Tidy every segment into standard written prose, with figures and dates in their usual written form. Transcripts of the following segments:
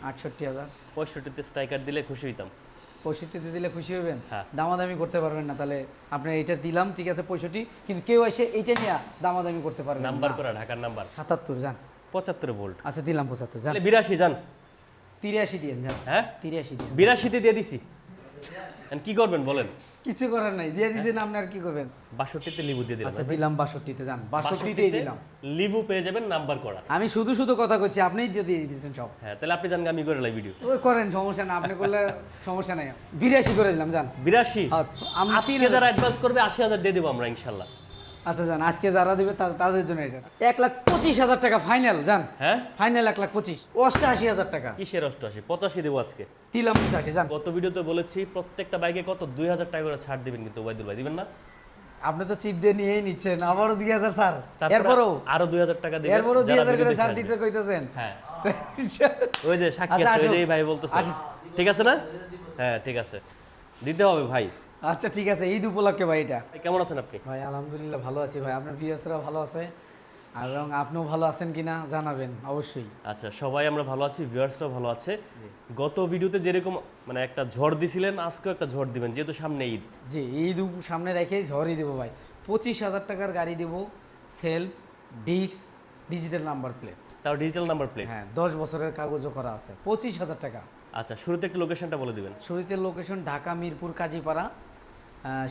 ৬৮,০০০। 65 striker দিলে খুশি হইতাম। 65 দিলে খুশি হবেন? হ্যাঁ। দামাদামি করতে পারবেন না, তাহলে আপনি এইটা দিলাম ঠিক আছে 65, কিন্তু কেউ এসে এইটা নিয়ে দামাদামি করতে পারবেন না। নাম্বার করা ঢাকার নাম্বার ৭৭ যান। 75 ভোল্ট। আচ্ছা দিলাম ৭৫ যান। 82 যান। ৮৩ দিয়েন যান। হ্যাঁ ৮৩ দিন। 82 তে দিয়ে দিছি। এখন কি করবেন বলেন? কিছু করার নাই, দিয়ে দিয়েছেন আপনি, আর কি করবেন? 62 তে লিবু দিয়ে দিলাম। আচ্ছা দিলাম ৬২-তে যান, ৬২-তেই দিলাম। লিবু পেয়ে যাবেন নাম্বার করা। আমি শুধু শুধু কথা কইছি, আপনিই দিয়ে দিয়েছেন সব। হ্যাঁ তাহলে আপনি জান আমি করে লাই ভিডিও। ওই করেন, সমস্যা না, আপনি করলে সমস্যা নাই। ৮২ করে দিলাম যান। 82 আমি আজকে যারা অ্যাডভান্স করবে 80,000 দিয়ে দেব আমরা ইনশাআল্লাহ। আচ্ছা যান, আজকে যারা দিবে তাদের জন্য এটা ১,২৫,০০০ টাকা ফাইনাল যান। হ্যাঁ ফাইনাল ১,২৫,০০০, ৮৮,০০০ টাকা কিসের 88? 85 দেব আজকে। দিলাম ৮৫ যান। গত ভিডিওতে বলেছি প্রত্যেকটা বাইকে কত 2000 টাকা করে ছাড় দিবেন, কিন্তু ওবাইদুল ভাই দিবেন না? আপনি তো চিপ দিয়ে নিয়েই নিচ্ছেন, আবারও ২,০০০ স্যার। তারপরে এরপরও আরো 2000 টাকা দিবেন। এরপরও যারা ২,০০০ ভিডিও করে দেখে ছাড় আসবে। দিতে কইতেছেন। হ্যাঁ ওই যে সাক্ষী আচ্ছা, আছে, ওই আসুন। যে এই ভাই বলতেছে। আসুন। ঠিক আছে না? হ্যাঁ ঠিক আছে, দিতে হবে ভাই। আচ্ছা ঠিক আছে, ঈদ উপলক্ষে ভাই এটা। ভাই, কেমন আছেন আপনি? ভাই আলহামদুলিল্লাহ ভালো আছি ভাই, আপনার ভিউয়ার্সরা ভালো আছে, আর এবং আপনিও ভালো আছেন কিনা জানাবেন অবশ্যই। আচ্ছা সবাই আমরা ভালো আছি, ভিউয়ার্সরাও ভালো আছে। গত ভিডিওতে যেরকম মানে একটা ঝড় দিছিলেন, আজকেও একটা ঝড় দিবেন যেহেতু সামনে ঈদ। জি ঈদ সামনে রেখেই ঝড়ই দেবো ভাই। ২৫,০০০ টাকার গাড়ি দেবো, self, disc, digital number plate. তাও ডিজিটাল নাম্বার প্লেট। হ্যাঁ ১০ বছরের কাগজও করা আছে, ২৫,০০০ টাকা। আচ্ছা শুরুতে একটু লোকেশনটা বলে দিবেন। শুরুতে লোকেশন ঢাকা মিরপুর কাজীপাড়া,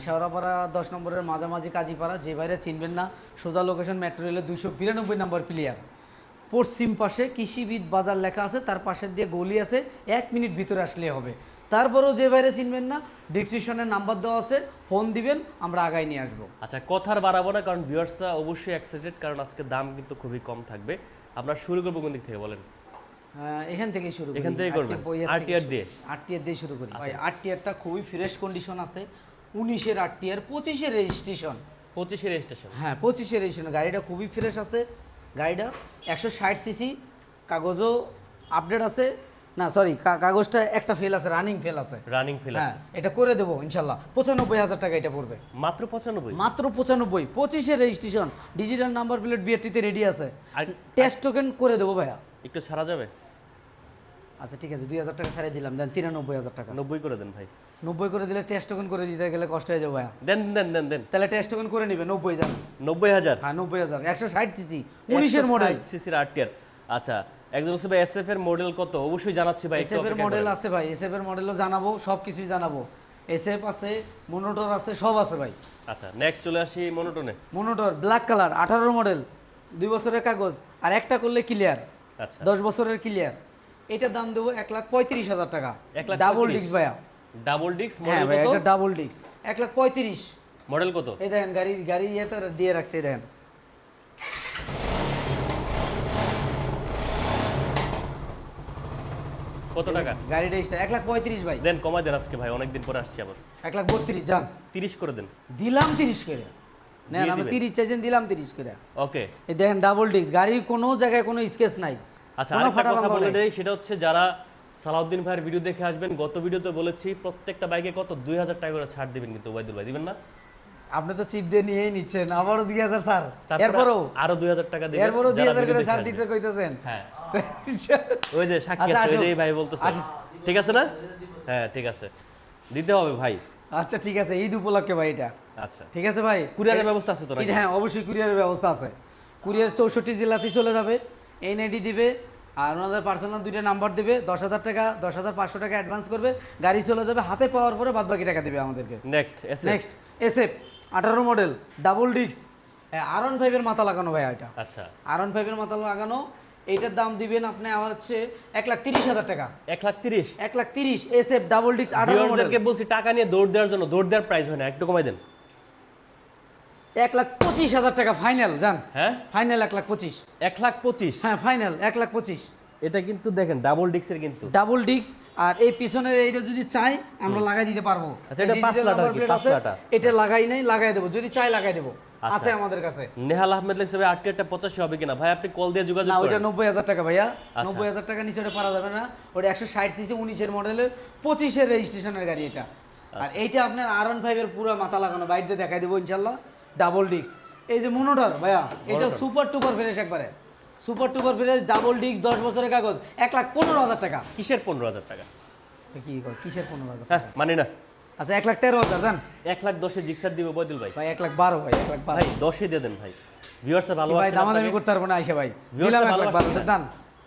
শেওড়াপাড়া ১০ নম্বরের মাঝামাঝি কাজীপাড়া। যে বাইরে চিনবেন না, সোজা লোকেশন মেট্রো রেলের ২৯২ নম্বর প্লেয়ার, পশ্চিম পাশে কৃষিবিদ বাজার লেখা আছে, তার পাশের দিয়ে গলি আছে, ১ মিনিট ভিতরে আসলে হবে। তারপরেও যে বাইরে চিনবেন না, ডিসক্রিপশনের নাম্বার দেওয়া আছে, ফোন দিবেন, আমরা আগায় নিয়ে আসবো। আচ্ছা কথার বাড়াবো না, কারণ ভিউয়ার্সরা অবশ্যই এক্সাইটেড, কারণ আজকে দাম কিন্তু খুবই কম থাকবে। আমরা শুরু করবো কোন দিক থেকে বলেন? এখান থেকেই শুরু করি। এখান থেকেই আজকে করবেন? বইয়ের RTR দিয়ে? RTR দিয়ে শুরু করি ভাই। RTRটা খুবই ফ্রেশ কন্ডিশন আছে, 19-এর RTR, 25-এর রেজিস্ট্রেশন। 25 রেজিস্ট্রেশন। হ্যাঁ 25-এর রেজিস্ট্রেশন, গাড়িটা খুবই ফ্রেশ আছে। গাড়িটা ১৬০ সিসি, কাগজও আপডেট আছে, না সরি কাগজটা একটা ফেল আছে, রানিং ফেল আছে। রানিং ফেল হ্যাঁ আছে। এটা করে দেবো ইনশাল্লাহ। ৯৫,০০০ টাকা এটা পড়বে। মাত্র 95? মাত্র ৯৫। 25-এর রেজিস্ট্রেশন, ডিজিটাল নাম্বার প্লেট, বিআরটিতে রেডি আছে, আর টেস্ট টোকেন করে দেবো ভাইয়া। একটু ছাড়া যাবে? আচ্ছা ঠিক আছে, ২,০০০ টাকা ছাড়িয়ে দিলাম, দেন ৯৩,০০০ টাকা। 90 করে দেন ভাই। ৯০ করে দিলে টেস্ট টোকেন করে দিতে গেলে কষ্ট হয়ে যাবে ভাইয়া। দেন দেন দেন দেন। তাহলে টেস্ট টোকেন করে নিবে ৯০ যান। 90,000? হ্যাঁ ৯০,০০০, ১৬০ সিসি, 19-এর মডেল। সিসির RTR। আচ্ছা একজন হচ্ছে ভাই SF এর মডেল কত অবশ্যই জানাচ্ছি ভাই, একটু এসএফ এর অপেক্ষা মডেল করেন। আছে ভাই, এসএফ এর মডেলও জানাবো, সব কিছুই জানাবো। এসএফ আছে, মনোটর আছে, সব আছে ভাই। আচ্ছা নেক্সট চলে আসি মনোটনে। মনোটর ব্ল্যাক কালার, 18 মডেল, 2 বছরের কাগজ, আর একটা করলে ক্লিয়ার, আচ্ছা 10 বছরের ক্লিয়ার। এটার দাম দেবো ১,৩৫,০০০ টাকা। 1,35,000 ডাবল ডিস্ক ভাইয়া। ডাবল ডিস্ক হ্যাঁ মডেল ভাই কত? এটা ডাবল ডিস্ক, ১,৩৫,০০০। মডেল কত? এই দেখেন গাড়ি ইয়েতে দিয়ে রাখছে, এই দেখেন। কত টাকা? গাড়িটা ১,৩৫,০০০ ভাই। দেন কমাই দেন আজকে ভাই, অনেকদিন পরে আসছি আবার। ১,৩২,০০০ যান। 30 করে দেন। দিলাম 30 করে। না দিয়ে আমি দিবেন? 30 চাইছেন, দিলাম 30 করে। ওকে এই দেখেন ডাবল ডিস্ক গাড়ি, কোনো জায়গায় কোনো স্কেচ নাই। আচ্ছা কোনো আরেকটা কথা ফাটাভাঙা বলে নাই। দেই, সেটা হচ্ছে যারা সালাউদ্দিন ভাইয়ের ভিডিও দেখে আসবেন, গত ভিডিওতে বলেছি প্রত্যেকটা বাইকে কত 2000 টাকা করে ছাড় দিবেন, কিন্তু ওবাইদুল ভাই দিবেন না? আপনি তো চিপ দিয়ে নিয়েই নিচ্ছেন, আবারও ২,০০০ স্যার। তারপরে এরপরও আরো 2000 টাকা দিবেন। এরপরও যারা ২,০০০ ভিডিও করে দেখে ছাড় আসবে। দিতে কইতেছেন। হ্যাঁ ওই যে সাক্ষী আচ্ছা, আছে, ওই আসুন। যে এই ভাই বলতেছে। আসুন। ঠিক আছে না? হ্যাঁ ঠিক আছে, দিতে হবে ভাই। আচ্ছা ঠিক আছে, ঈদ উপলক্ষে ভাই এটা। আচ্ছা ঠিক আছে ভাই, কুরিয়ারের ব্যবস্থা আছে তো নাকি? হ্যাঁ অবশ্যই কুরিয়ারের ব্যবস্থা আছে। কুরিয়ার ৬৪ জেলাতেই চলে যাবে, এনআইডি দিবে, আর ওনাদের পার্সোনাল 2টা নাম্বার দেবে, ১০,০০০ টাকা, ১০,৫০০ টাকা অ্যাডভান্স করবে, গাড়ি চলে যাবে, হাতে পাওয়ার পরে বাদ বাকি টাকা দিবে আমাদেরকে। Next next SF 18 model, double disc, R15 এর মাথা লাগানো ভাই এটা। আচ্ছা R15 এর মাথা লাগানো, এইটার দাম দিবেন আপনি হচ্ছে ১,৩০,০০০ টাকা। 1,30,000? ১,৩০,০০০ এসএফ ডাবল ডিস্ক 18 মডেল। ভিউয়ারদেরকে বলছি টাকা নিয়ে দৌড় দেওয়ার জন্য, দৌড় দেওয়ার প্রাইস হয় না, একটু কমাই দেন। ১,২৫,০০০ টাকা ফাইনাল যান। হ্যাঁ ফাইনাল ১,২৫,০০০। 1,25,000? হ্যাঁ ফাইনাল ১,২৫,০০০। এটা কিন্তু দেখেন ডাবল ডিস্কের কিন্তু। ডাবল ডিস্ক, আর এই পিছনের এইটা যদি চাই আমরা লাগাই দিতে পারবো। আচ্ছা, এটা এই 5 digital লাটা number আর কি, plate 5 আছে, লাটা। এটা লাগাই নাই, লাগাই দেবো, যদি চাই লাগাই দেবো, আচ্ছা। আছে আমাদের কাছে। নেহাল আহমেদ লিখছে ভাই RTR-টা 85 হবে কিনা? ভাই আপনি কল দিয়ে যোগাযোগ না ওইটা করেন। ৯০,০০০ টাকা ভাইয়া। আচ্ছা। ৯০,০০০ টাকা নিচে ওটা পারা যাবে না। ওটা ১৬০ সিসি, 19-এর মডেলের, 25-এর রেজিস্ট্রেশনের গাড়ি এটা। আর এইটা আপনার R15 এর পুরো মাথা লাগানো, বাইরে দেখাই দেবো ইনশাল্লাহ, ডাবল ডিস্ক। এই যে মনোটর ভাইয়া, এটা সুপার টুপার ফ্রেশ একবারে। সুপার টুপার ফ্রেশ ডাবল ডিস্ক 10 বছরের কাগজ 1,15,000 টাকা। কিসের 15,000 টাকা? কি কয় কিসের 15,000 হ্যাঁ টাকা? মানি না। আচ্ছা 1,13,000 জান 1,10,000 জিক্সার দিবে বদিল ভাই। ভাই 1,12,000 ভাই 1,12,000 ভাই 10 দিয়ে দেন ভাই, ভিউয়ার্সে ভাই ভালোবাসেন দামাদামি করতে পারবো না আইসা ভাই Viewers দিলাম এর 1,12,000 দান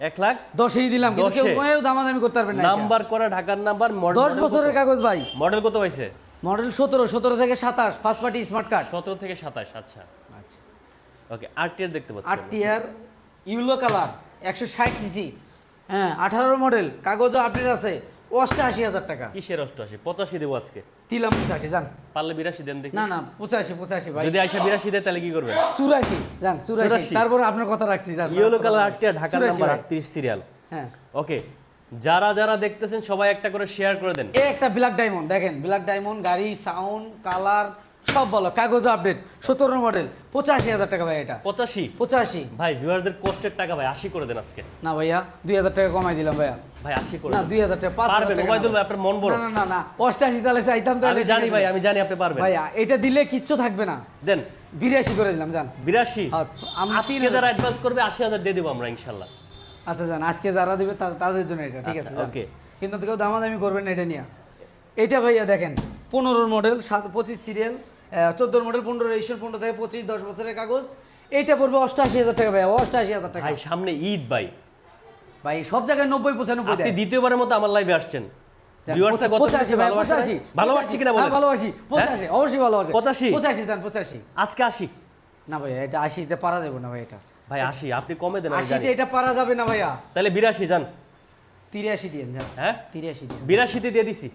1,00,000 10ই দিলাম কিন্তু কেউ 10 কেউ দামাদামি করতে পারবে না নাম্বার করা ঢাকার নাম্বার, 10 বছরের কাগজ ভাই মডেল কত পাইছে? মডেল 17 থেকে 27 ফার্স্ট পার্টি স্মার্ট কার্ড 17 থেকে 27। আচ্ছা আচ্ছা ওকে, আরটিআর দেখতে পাচ্ছি 8 টিয়ার ইউলো কালার 160 সিসি হ্যাঁ 18 মডেল কাগজও আপডেট আছে 88,000 টাকা কিসের 88? 85 দেবো আজকে, দিলাম 85 জান পারলে 82 দেন দেখি। না না 85 ভাই যদি আইসা 82 দেয় তাহলে কি করবেন? 84 জান 84 84 তারপর আপনার কথা রাখছি জান ইয়েলো কালার আরটিআর ঢাকার 84 নাম্বার ভাই। 38 সিরিয়াল। হ্যাঁ ওকে, যারা যারা দেখতেছেন সবাই একটা করে শেয়ার করে দেন। এই একটা ব্ল্যাক ডায়মন্ড দেখেন ব্ল্যাক ডায়মন্ড গাড়ি সাউন্ড কালার সব ভালো কাগজ আপডেট 17 মডেল 85,000 টাকা ভাই এটা 85 85 ভাই, ভিউয়ারদের কষ্টের টাকা ভাই 80 করে দেন আজকে। না ভাইয়া 2,000 টাকা কমাই দিলাম ভাইয়া ভাই 80 করে না দেন। 2,000 টাকা 5,000 পারবেন টাকা ওবায়দুল না। ভাই, আপনার মন বড়। না না না 88 তাহলে চাইতাম তাহলে আমি জানি ভাই, আমি জানি আপনি পারবেন। ভাইয়া এটা দিলে কিচ্ছু থাকবে না দেন 82 করে দিলাম জান 82। আমি আজকে যারা অ্যাডভান্স করবে 80,000 দিয়ে দেবো আমরা ইনশাআল্লাহ। আচ্ছা জান আজকে যারা দিবে তাদের জন্য এটা ঠিক আচ্ছা, আছে ওকে। কিন্তু কেউ দামাদামি করবেন না এটা নিয়ে এটা ভাইয়া দেখেন 15 মডেল 25 সিরিয়াল 14 মডেল 15 রেজিস্ট্রেশন 15 থেকে 25 10 বছরের কাগজ এইটা পড়বে 88,000 টাকা ভাইয়া 88,000 টাকা ভাই সামনে ঈদ ভাই, ভাই সব জায়গায় 90-95 আপনি দেয় দ্বিতীয়বারের মতো আমার লাইভে আসছেন। ভিউয়ার্সরা কত 85 ভাই 85 ভালোবাসি কিনা বলেন? ভালোবাসি 85 অবশ্যই ভালোবাসি 85? 85 জান 85 আজকে 80 না ভাইয়া এটা 80 তে পারা যাবে না ভাই এটা ভাই 80 আপনি কমে দেন, আমি 80 জানি। তে এটা পারা যাবে না ভাইয়া তাহলে 82 যান। 83 দিন জান হ্যাঁ 83 দিন 82 তে দিয়ে দিছি,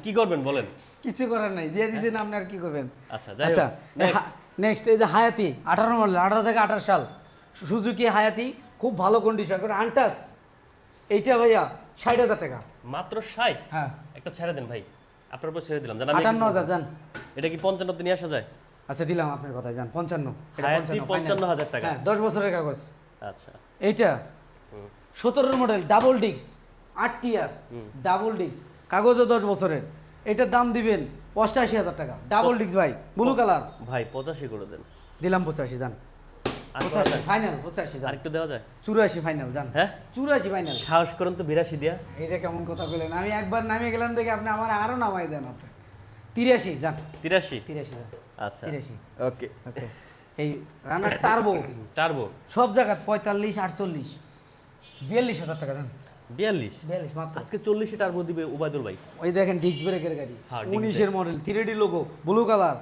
কি করবেন বলেন? কিছু করার নাই দিয়ে দিয়েছেন আপনি আর কি করবেন আচ্ছা যাই আচ্ছা হোক, নেক্সট এই যে হায়াতি 18 মডেল 18 থেকে 28 সাল সুজুকি হায়াতি খুব ভালো কন্ডিশন করে আনটাস এইটা ভাইয়া 60,000 টাকা মাত্র 60। হ্যাঁ একটা ছেড়ে দেন ভাই, আপনার উপর ছেড়ে দিলাম। জান আমি 58,000 জান এটা কি 55 তে নিয়ে আসা যায়? আচ্ছা দিলাম আপনার কথায় জান 55 এটা হায়াতি 55 final। 55,000 টাকা। হ্যাঁ 10 বছরের কাগজ আচ্ছা এইটা 17 মডেল ডাবল ডিস্ক 8 টিয়ার ডাবল ডিস্ক কাগজও 10 বছরের এটার দাম দিবেন 88,000 টাকা ডাবল ডিস্ক ভাই ব্লু কালার ভাই 85 করে দেন। দিলাম 85 জান আর করা যায়? ফাইনাল 85 জান আরেকটু দেওয়া যায়? 84 ফাইনাল জান হ্যাঁ 84 ফাইনাল সাহস করেন তো 82 দিয়া। এটা কেমন কথা বললেন আমি একবার নামিয়ে গেলাম দেখে আপনি আমার আরো নামাই দেন আপনি 83 জান 83 জান আচ্ছা 83 ওকে। ওকে এই রানার টার্বো টার্বো সব জায়গা 45 48 42,000 টাকা জান 42 42 মাত্র আজকে 40 টার্বো দিবে ওবায়দুল ভাই। ওই দেখেন ডিস্ক ব্রেকের গাড়ি হ্যাঁ, disc 19 এর model 3D logo blue colour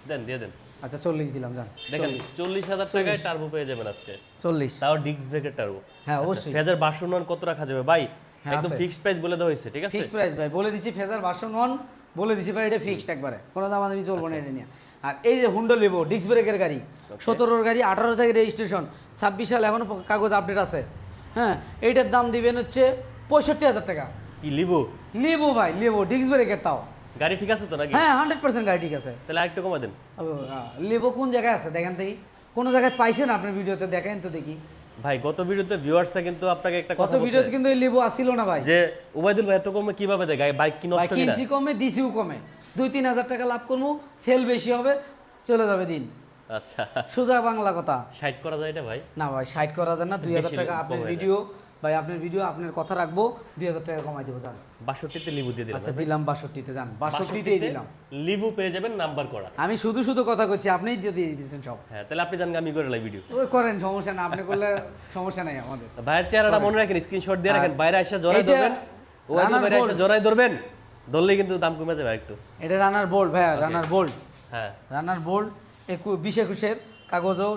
দেন দিয়ে দেন। আচ্ছা 40 দিলাম জান দেখেন 40,000 টাকায় টার্বো পেয়ে যাবেন আজকে, 40 তাও ডিস্ক ব্রেকের টার্বো। হ্যাঁ অবশ্যই ফেজার ভার্সন 1 কত রাখা যাবে ভাই? হ্যাঁ, একদম আছে। ফিক্সড প্রাইস বলে দেওয়া হয়েছে, ঠিক আছে? ফিক্স প্রাইস ভাই বলে দিচ্ছি ফেজার ভার্সন 1 বলে দিচ্ছি ভাই এটা ফিক্সড একবারে কোনো দামাদামি চলবে না এটা নিয়ে আর এই যে হুন্ডা লিভো ডিস্ক ব্রেকের গাড়ি 17 এর গাড়ি 18 থেকে রেজিস্ট্রেশন 26 সাল এখনো কাগজ আপডেট আছে হ্যাঁ এইটার দাম দিবেন হচ্ছে 65,000 টাকা কি লিভো লিভো ভাই লিভো ডিস্ক ব্রেকের তাও গাড়ি ঠিক আছে তো নাকি? হ্যাঁ 100% গাড়ি ঠিক আছে তাহলে আরেকটু কমা দেন। লিভো কোন জায়গায় আছে দেখেন দেখি কোন জায়গায় পাইছেন আপনার ভিডিওতে দেখেন তো দেখি ভাই গত ভিডিওতে ভিউয়ার্সরা কিন্তু আপনাকে একটা কত কথা বলছে ভিডিওতে কিন্তু এই লিভো আসিল না ভাই যে ওবায়দুল ভাই এত কমে কিভাবে দেয় বাইক কি ভাই নষ্ট কিনা? কিনছি কমে দিছিও কমে 2-3 হাজার টাকা লাভ করবো সেল বেশি হবে চলে যাবে দিন আচ্ছা সোজা বাংলা কথা 60 করা যায় এটা ভাই? না ভাই 60 করা দেন না 2,000 বেশি টাকা কম আপনার হয়ে যায়। ভিডিও ভাই আপনার ভিডিও আপনার কথা রাখবো 2,000 টাকা কমাই দেবো জান 62 তে লিভু দিয়ে দিলাম। আচ্ছা দিলাম 62 তে জান 62 তেই দিলাম লিভু পেয়ে যাবেন নাম্বার করা। আমি শুধু শুধু কথা কইছি আপনিই দিয়ে দিয়েছেন সব হ্যাঁ তাহলে আপনি জানেন আমি করে লাই ভিডিও। ওই করেন সমস্যা না আপনি করলে সমস্যা নাই আমাদের ভাইয়ের চেহারাটা মনে রাখেন, স্ক্রিনশট দিয়ে রাখেন, বাইরে এসে জড়াই এইটা ধরবেন। ওবায়দুল রানার বাইরে এসে বোল্ট। জড়াই ধরবেন, ধরলে কিন্তু দাম কমে যাবে একটু। এটা রানার বোল্ট ভাইয়া রানার বোল্ট হ্যাঁ রানার বোল্ট 20-21 কাগজও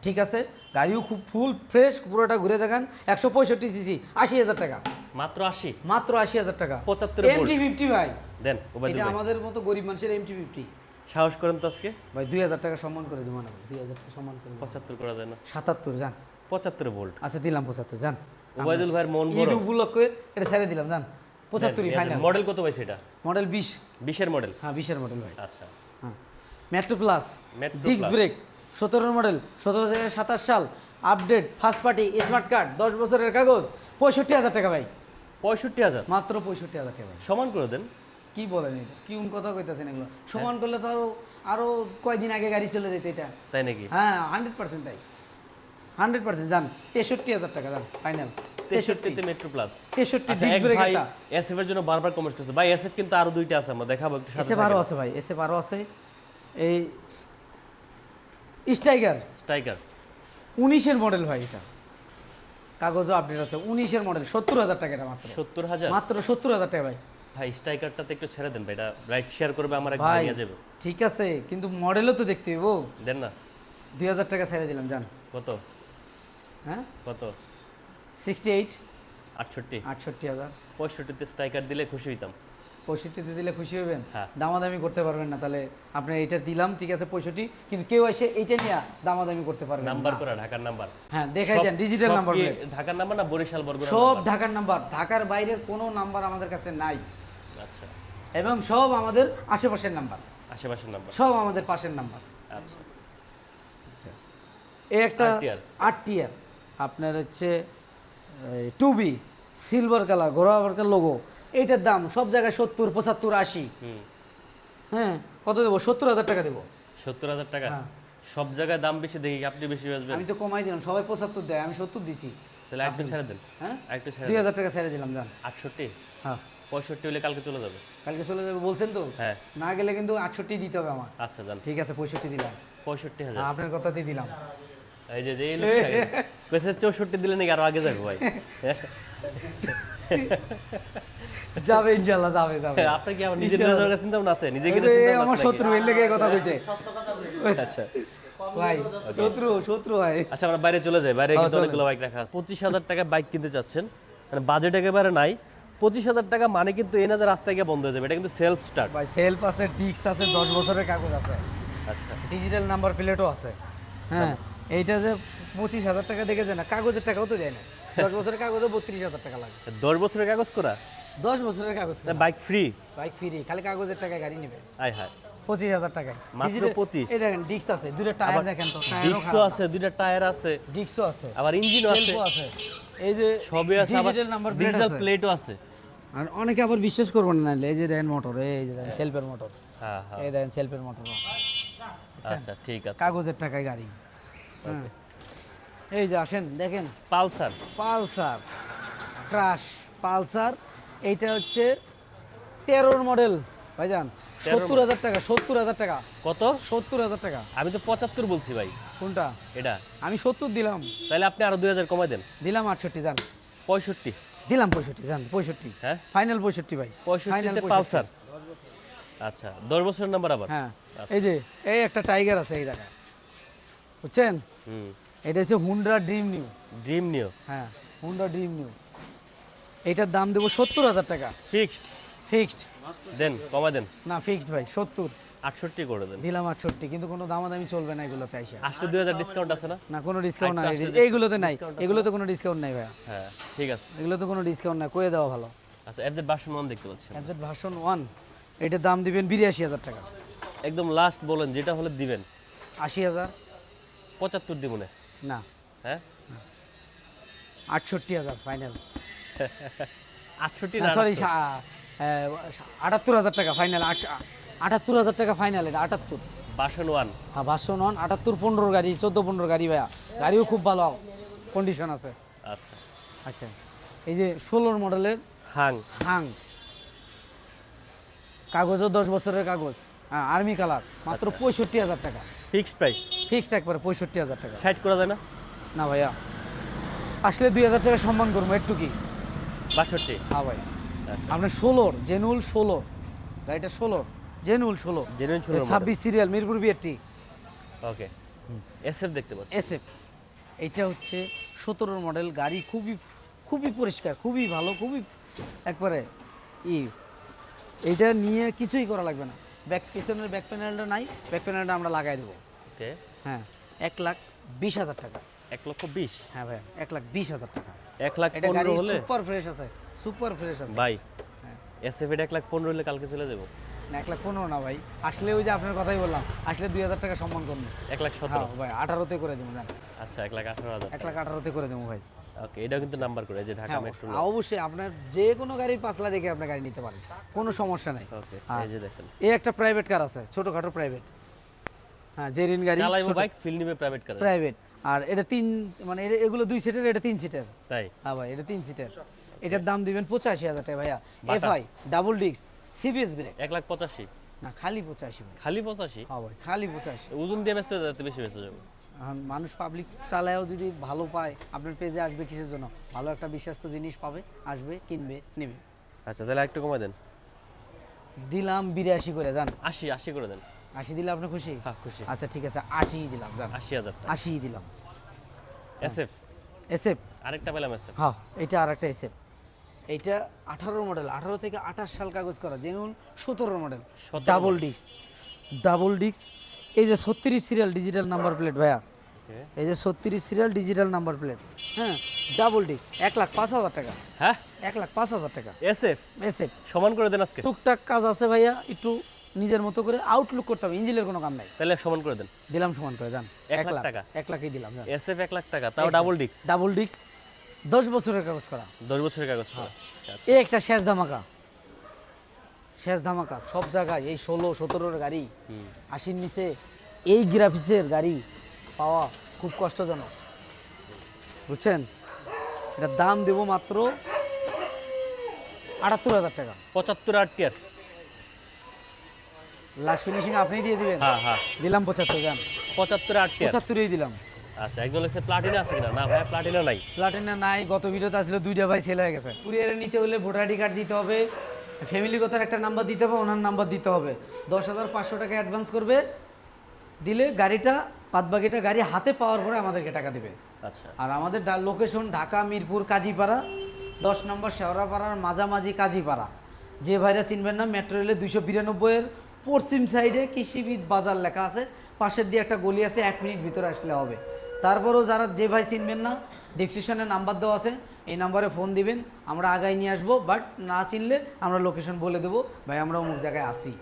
ঠিক আছে গাড়িও খুব ফুল ফ্রেশ পুরোটা ঘুরে দেখান 165 সিসি 80,000 টাকা মাত্র 80 মাত্র 80,000 টাকা 75 ভোল্ট MT-50 ভাই দেন ওবায়দুল এটা ভাই। আমাদের মতো গরিব মানুষের MT-50 সাহস করেন তো আজকে ভাই 2,000 টাকা সম্মান করে দেবো না 2,000 টাকা সম্মান করে দেবো 75 করা যায় না? 77 জান 75 ভোল্ট। আচ্ছা দিলাম 75 জান ওবায়দুল ভাইয়ের মন বড়। ইউটিউব উপলক্ষে এটা ছেড়ে দিলাম জান 75 ফাইনাল মডেল কত পাইছে এটা? মডেল 20 20 এর মডেল। হ্যাঁ 20 এর মডেল ভাই আচ্ছা হ্যাঁ metro plus Metro disc Plus। Brake 17 model 17 থেকে 27 সাল update first party smart card 10 বছরের কাগজ 65,000 টাকা ভাই 65,000 মাত্র 65,000 টাকা ভাই সমান করে দেন। কি বলেন এটা কি কথা কইতাছেন এগুলো সমান করলে তো আরো কয়দিন আগে গাড়ি চলে যেত এটা তাই নাকি? হ্যাঁ 100% তাই 100% যান 63,000 টাকা যান ফাইনাল 63 তে মেট্রো প্লাস 63 আচ্ছা ডিস্ক এক ব্রেক ভাই এটা এসএফ এর জন্য বারবার কমেন্ট করছে ভাই এসএফ কিন্তু আরো দুইটা আছে আমরা দেখাবো একটু সাথে এসে 12 আছে ভাই এসে 12 আছে এই স্টাইগার স্ট্রাইকার 19 এর মডেল ভাই এটা কাগজও আপডেট আছে 19 এর মডেল 70,000 টাকা এটা মাত্র 70,000 মাত্র 70,000 টাকা ভাই ভাই স্ট্রাইকারটাতে একটু ছেড়ে দেন ভাই এটা রাইট শেয়ার করবে আমার এক ভাই ভাই নিয়ে যাবে ঠিক আছে কিন্তু মডেলও তো দেখতে হইব দেন না 2000 টাকা ছেড়ে দিলাম জান কত হ্যাঁ কত 68 68 68,000 65 তে স্ট্রাইকার দিলে খুশি হইতাম 65 তে দিলে খুশি হবেন হ্যাঁ। দামাদামি করতে পারবেন না তাহলে আপনি এইটা দিলাম ঠিক আছে 65 কিন্তু কেউ এসে এইটা নিয়ে দামাদামি করতে পারবেন নাম্বার না। করা ঢাকার নাম্বার হ্যাঁ দেখাই দেন ডিজিটাল নাম্বার প্লেট ঢাকার নাম্বার না বরিশাল বরগুনা সব ঢাকার নাম্বার ঢাকার বাইরের কোনো নাম্বার আমাদের কাছে নাই আচ্ছা এবং সব আমাদের আশেপাশের নাম্বার আশেপাশের নাম্বার সব আমাদের পাশের নাম্বার আচ্ছা এই একটা RTR 8 আপনার হচ্ছে 2B সিলভার কালার ঘোড়া কালার লোগো এইটার দাম সব জায়গায় 70 75 80 হুম হ্যাঁ কত দেবো 70,000 টাকা দেবো 70,000 টাকা হ্যাঁ। সব জায়গায় দাম বেশি দেখি আপনি বেশি বেচবেন আমি তো কমাই দিলাম সবাই 75 দেয় আমি 70 দিছি তাহলে একটু ছেড়ে দেন হ্যাঁ একটু ছেড়ে 2,000 টাকা ছেড়ে দিলাম জান 68 হ্যাঁ 65 হলে কালকে চলে যাবে কালকে চলে যাবে বলছেন তো হ্যাঁ না গেলে কিন্তু 68 দিতে হবে আমার আচ্ছা জান ঠিক আছে 65 দিলাম 65,000 হ্যাঁ, আপনার কথাতেই দিলাম এই যে এই লোক কইছে 64 দিলে নাকি আরো আগে যাবে ভাই যাবে ইনশাআল্লাহ যাবে যাবে আপনি কি আমার নিজের রেজাল্টের চিন্তা ভাবনা আছে নিজে কিনে ওই যে চিন্তা ভাবনা আমার আছে শত্রু এর লেগে কথা কইছে নাকি? আচ্ছা ভাই শত্রু ভাই আচ্ছা আমরা বাইরে চলে যাই বাইরে কিন্তু চলেন। অনেকগুলো বাইক রাখা আছে 25,000 টাকা বাইক কিনতে চাচ্ছেন মানে বাজেট একেবারে নাই 25,000 টাকা মানে কিন্তু এই না যে রাস্তায় গিয়ে বন্ধ হয়ে যাবে এটা কিন্তু সেলফ স্টার্ট ভাই সেলফ আছে ডিস্ক আছে 10 বছরের কাগজ আছে আচ্ছা ডিজিটাল নাম্বার প্লেটও আছে হ্যাঁ এইটা যে 25,000 টাকা দেখে যায় না কাগজের টাকাও তো দেয় না 10 বছরের কাগজও 32,000 টাকা লাগে 10 বছরের কাগজ করা 10 বছরের কাগজ না বাইক ফ্রি বাইক ফ্রি খালি কাগজের টাকায় গাড়ি নেবে আয় হায় 25,000 টাকায় মাত্র Digital- 25? এই দেখেন ডিস্ক আছে দুটো টায়ার দেখেন তো টায়ারও ডিস্কও আছে দুইটা টায়ার আছে ডিস্কও আছে আবার ইঞ্জিনও আছে সেলফও আছে এই যে সবই আছে আবার ডিজিটাল নাম্বার প্লেট ডিজিটাল আছে প্লেটও আছে আর অনেকে আবার বিশ্বাস করবেন না এই যে দেখেন মোটর এই যে দেখেন সেলফের মোটর হ্যাঁ হ্যাঁ এই দেখেন সেলফের মোটর আচ্ছা ঠিক আছে কাগজের টাকায় গাড়ি হ্যাঁ এই যে আসেন দেখেন পালসার পালসার ক্রাশ পালসার এইটা হচ্ছে 13 মডেল ভাইজান 70,000 টাকা 70,000 টাকা কত 70,000 টাকা আমি তো 75 বলছি ভাই কোনটা এটা আমি 70 দিলাম তাহলে আপনি আরো 2000 কমাই দেন দিলাম 68 জান 65 দিলাম 65 জান 65 হ্যাঁ ফাইনাল 65 ভাই 65 তে পালসার আচ্ছা 10 বছরের নাম্বার আবার হ্যাঁ এই যে এই একটা টাইগার আছে এই জায়গায় বুঝছেন হুম এটা হচ্ছে হুন্ডা ড্রিম নিউ ড্রিম নিও হ্যাঁ হুন্ডা ড্রিম নিউ এইটার দাম দেবো 70,000 টাকা ফিক্সড ফিক্সড দেন কমাই দেন না ফিক্সড ভাই 70 68 করে দেন দিলাম 68 কিন্তু কোনো দামাদামি চলবে না এগুলোতে আইসা 2000 ডিসকাউন্ট আছে না না কোনো ডিসকাউন্ট নাই আরেকটা এইগুলোতে নাই এগুলোতে কোনো ডিসকাউন্ট নাই ভাইয়া হ্যাঁ ঠিক আছে এগুলোতে কোনো ডিসকাউন্ট নাই কয়ে দেওয়া ভালো আচ্ছা এফজেড ভার্সন 1 দেখতে পাচ্ছি এফজেড ভার্সন 1 এটার দাম দিবেন 82,000 টাকা একদম লাস্ট বলেন যেটা হলে দিবেন 80,000 75 দিবনে না হ্যাঁ 68,000 ফাইনাল 68 না সরি 78,000 টাকা ফাইনাল 78,000 টাকা ফাইনাল এটা 78 ভার্সন 1 হ্যাঁ ভার্সন 1 78 15 গাড়ি 14 গাড়ি ভাইয়া গাড়িও খুব ভালো কন্ডিশন আছে আচ্ছা আচ্ছা এই যে 16 মডেলের হাং হাং কাগজও 10 বছরের কাগজ হ্যাঁ আর্মি কালার মাত্র 65,000 টাকা ফিক্সড প্রাইস ফিক্সড একবারে 65,000 টাকা 60 করা যায় না না ভাইয়া আসলে 2,000 টাকা সম্মান করবো একটু কি 62 হ্যাঁ ভাই আচ্ছা আপনার 16 জেনুল 16 গাড়িটা 16 জেনুল 16 জেনুইন 16 26 সিরিয়াল মিরপুর বিআরটি ওকে এসএফ দেখতে পাচ্ছি এসএফ এইটা হচ্ছে 17 মডেল গাড়ি খুবই খুবই পরিষ্কার খুবই ভালো খুবই একবারে এইটা নিয়ে কিছুই করা লাগবে না পিছনের ব্যাক প্যানেলটা নাই ব্যাক প্যানেলটা আমরা লাগাই দেবো ওকে হ্যাঁ 1,20,000 টাকা 1,20,000 হ্যাঁ ভাই 1,20,000 টাকা 1,15,000 হলে সুপার ফ্রেশ আছে সুপার ফ্রেশ আছে ভাই হ্যাঁ এসএফ এটা 1,15,000 হলে কালকে চলে যাব না 1,15,000 না ভাই আসলে ওই যে আপনার কথাই বললাম আসলে 2,000 টাকা সম্মান করবো 1,17,000 হ্যাঁ ভাই 18তে করে দেবো জান আচ্ছা 1,18,000 1,18,তে করে দেবো ভাই ওকে এটাও কিন্তু নাম্বার করে এই যে ঢাকা হ্যাঁ মেট্রো অবশ্যই আপনার যে কোনো গাড়ির পাঁচলা দেখে আপনার গাড়ি নিতে পারেন কোনো সমস্যা নাই ওকে হ্যাঁ। এই যে দেখেন এই একটা প্রাইভেট কার আছে ছোটখাটো প্রাইভেট হ্যাঁ জেরিন গাড়ি চালাইবো বাইক ফিল নিবে প্রাইভেট কার প্রাইভেট আর এটা মানে এগুলো 2 সিটের, এটা 3 সিটের। তাই হ্যাঁ ভাই, এটা 3 সিটের। এটার দাম দিবেন 85,000 টাকা ভাইয়া। বাটা। FI double disc CBS brake. 1,85,000 না, খালি 85 ভাই। খালি 85? হ্যাঁ ভাই, খালি 85। ওজন দিয়ে বেচতে যাতে বেশি বেচে যাবে। এখন মানুষ পাবলিক চালায়ও যদি ভালো পায়, আপনার পেজে আসবে কিসের জন্য? ভালো একটা বিশ্বাস্ত জিনিস পাবে, আসবে, কিনবে, নেবে। আচ্ছা তাহলে একটু কমাই দেন। দিলাম 82 করে, যান। 80 করে দেন। 80 দিলে আপনি খুশি? হ্যাঁ খুশি। আচ্ছা ঠিক আছে, 80 দিলাম, যান। 80,000 টাকা। 80 দিলাম। SF SF. আরেকটা পেলাম এসএফ। হ্যাঁ, এটা আর একটা এসএফ। এইটা 18 মডেল, 18 থেকে 28 সাল কাগজ করা, genuine 17 model, 17 double disc. Double disc. এই যে 36 সিরিয়াল ডিজিটাল নাম্বার প্লেট ভাইয়া, ওকে। এই যে 36 সিরিয়াল ডিজিটাল নাম্বার প্লেট। হ্যাঁ, ডাবল ডিস্ক, 1,05,000 টাকা। হ্যাঁ 1,05,000 টাকা এসএফ এসএফ। সমান করে দেন আজকে। টুকটাক কাজ আছে ভাইয়া, একটু নিজের মতো করে আউটলুক করতে হবে, ইঞ্জিনের কোনো কাম নাই। তাহলে সমান করে দেন। দিলাম সমান করে, যান। 1 লাখ টাকা। 1 লাখই দিলাম, যান। এসএফ 1 লাখ টাকা, তাও ডাবল ডিস্ক। ডাবল ডিস্ক, 10 বছরের কাগজ করা। 10 বছরের কাগজ করা। আচ্ছা। এই একটা শেষ ধামাকা, শেষ ধামাকা সব জায়গায়। এই 16-17 গাড়ি, 80-র নিচে এই গ্রাফিক্সের গাড়ি পাওয়া খুব কষ্টজনক, বুঝছেন? এটার দাম দেবো মাত্র 78,000 টাকা। 75 আরটিআর। লাস্ট ফিনিশিং আপনি দিয়ে দিবেন? হ্যাঁ হ্যাঁ দিলাম 75, যান। 75 আরটিআর। 75ই দিলাম। আচ্ছা একজন লেখছে প্লাটিনা আছে কিনা? না ভাই প্লাটিনা নাই। প্লাটিনা নাই, গত ভিডিওতে আসলে 2টা ভাই সেল হয়ে গেছে। কুরিয়ারে নিতে হলে ভোটার আইডি কার্ড দিতে হবে, ফ্যামিলিগত একটা নাম্বার দিতে হবে, ওনার নাম্বার দিতে হবে। 10,500 টাকা অ্যাডভান্স করবে, দিলে গাড়িটা বাদবাকিটা গাড়ি হাতে পাওয়ার পরে আমাদেরকে টাকা দিবে। আচ্ছা আর আমাদের লোকেশন ঢাকা মিরপুর কাজীপাড়া, 10 নম্বর শেওড়াপাড়ার মাঝামাঝি কাজীপাড়া। যে ভাইরা চিনবেন না, মেট্রো রেলের 292-এর পশ্চিম সাইডে কৃষিবিদ বাজার লেখা আছে, পাশের দিয়ে একটা গলি আছে, 1 মিনিট ভিতরে আসলে হবে। তারপরেও যারা যে ভাই চিনবেন না, ডিসক্রিপশনে নাম্বার দেওয়া আছে, এই নাম্বারে ফোন দিবেন, আমরা আগায় নিয়ে আসবো। বাট না চিনলে আমরা লোকেশন বলে দেবো, ভাই আমরা অমুক জায়গায় আসি।